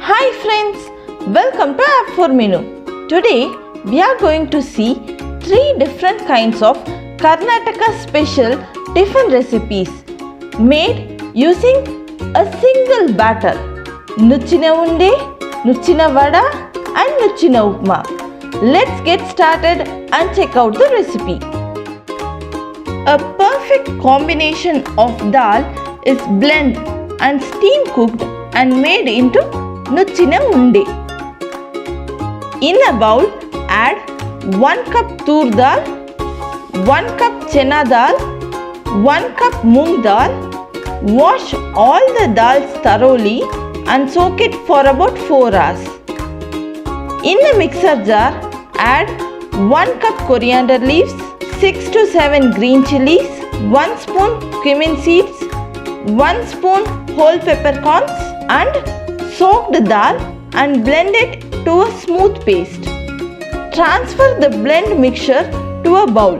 Hi friends, welcome to Ap4menu. Today we are going to see 3 different kinds of Karnataka special tiffin recipes made using a single batter: Nuchinunde, Nuchina Vada and Nuchina Upma. Let's get started and check out the recipe. A perfect combination of dal is blended and steam cooked and made into Nuchinunde. In a bowl, add 1 cup Toordal, 1 cup Chana dal, 1 cup Moong dal. Wash all the dals thoroughly and soak it for about 4 hours. In a mixer jar, add 1 cup coriander leaves, 6 to 7 green chilies, 1 spoon cumin seeds, 1 spoon whole peppercorns and soaked dal and blend it to a smooth paste. Transfer the blend mixture to a bowl.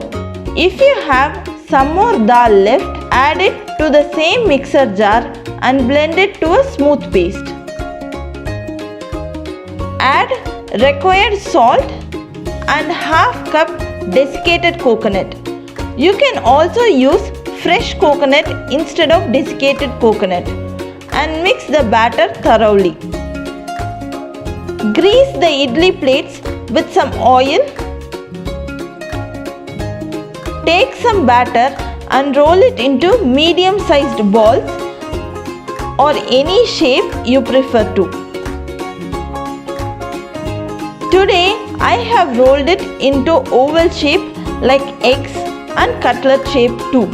If you have some more dal left, add it to the same mixer jar and blend it to a smooth paste. Add required salt and half cup desiccated coconut. You can also use fresh coconut instead of desiccated coconut and mix the batter thoroughly. Grease the idli plates with some oil. Take some batter and roll it into medium-sized balls or any shape you prefer to. Today I have rolled it into oval shape like eggs and cutlet shape too.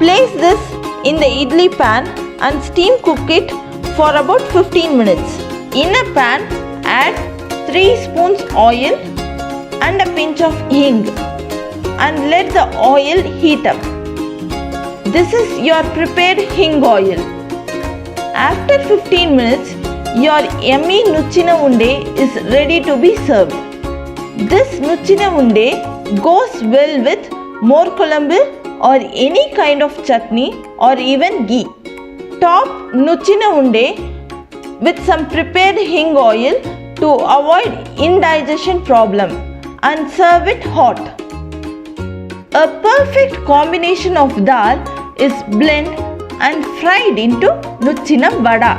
Place this in the idli pan and steam cook it for about 15 minutes. In a pan, add 3 spoons oil and a pinch of hing and let the oil heat up. This is your prepared hing oil. After 15 minutes, your yummy Nuchinunde is ready to be served. This Nuchinunde goes well with more kolambu or any kind of chutney or even ghee. Top Nuchinunde with some prepared hing oil to avoid indigestion problem and serve it hot. A perfect combination of dal is blended and fried into Nuchina Vada.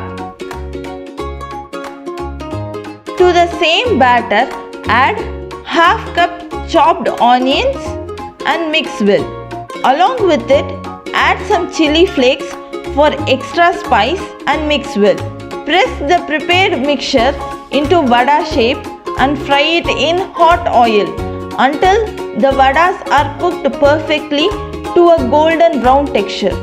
To the same batter, add half cup chopped onions and mix well. Along with it, add some chili flakes for extra spice and mix well. Press the prepared mixture into vada shape and fry it in hot oil until the vadas are cooked perfectly to a golden brown texture.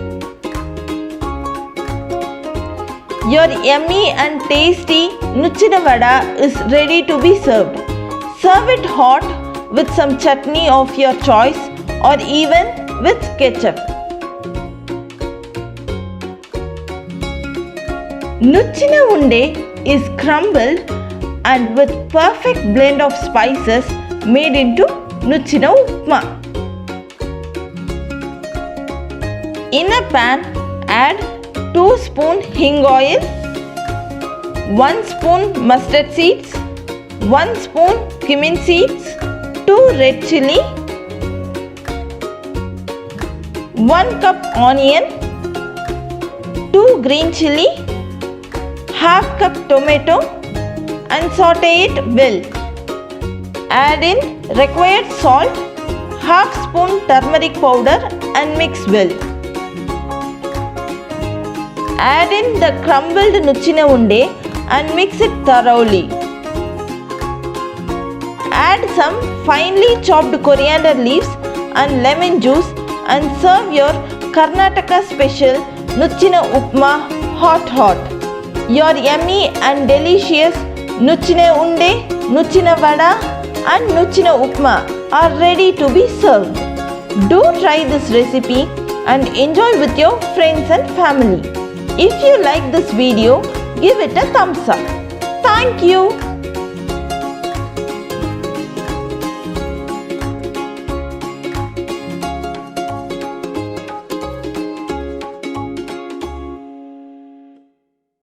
Your yummy and tasty Nuchina Vada is ready to be served. Serve it hot with some chutney of your choice or even with ketchup. Nuchinunde is crumbled and with perfect blend of spices made into Nuchina Upma. In a pan, add 2 spoon hing oil, 1 spoon mustard seeds, 1 spoon cumin seeds, 2 red chili, 1 cup onion, 2 green chili, half cup tomato and saute it well. Add in required salt, half spoon turmeric powder and mix well. Add in the crumbled Nuchinunde and mix it thoroughly. Add some finely chopped coriander leaves and lemon juice and serve your Karnataka special Nuchina Upma hot. Your yummy and delicious Nuchinunde, Nuchina Vada and Nuchina Upma are ready to be served. Do try this recipe and enjoy with your friends and family. If you like this video, give it a thumbs up. Thank you.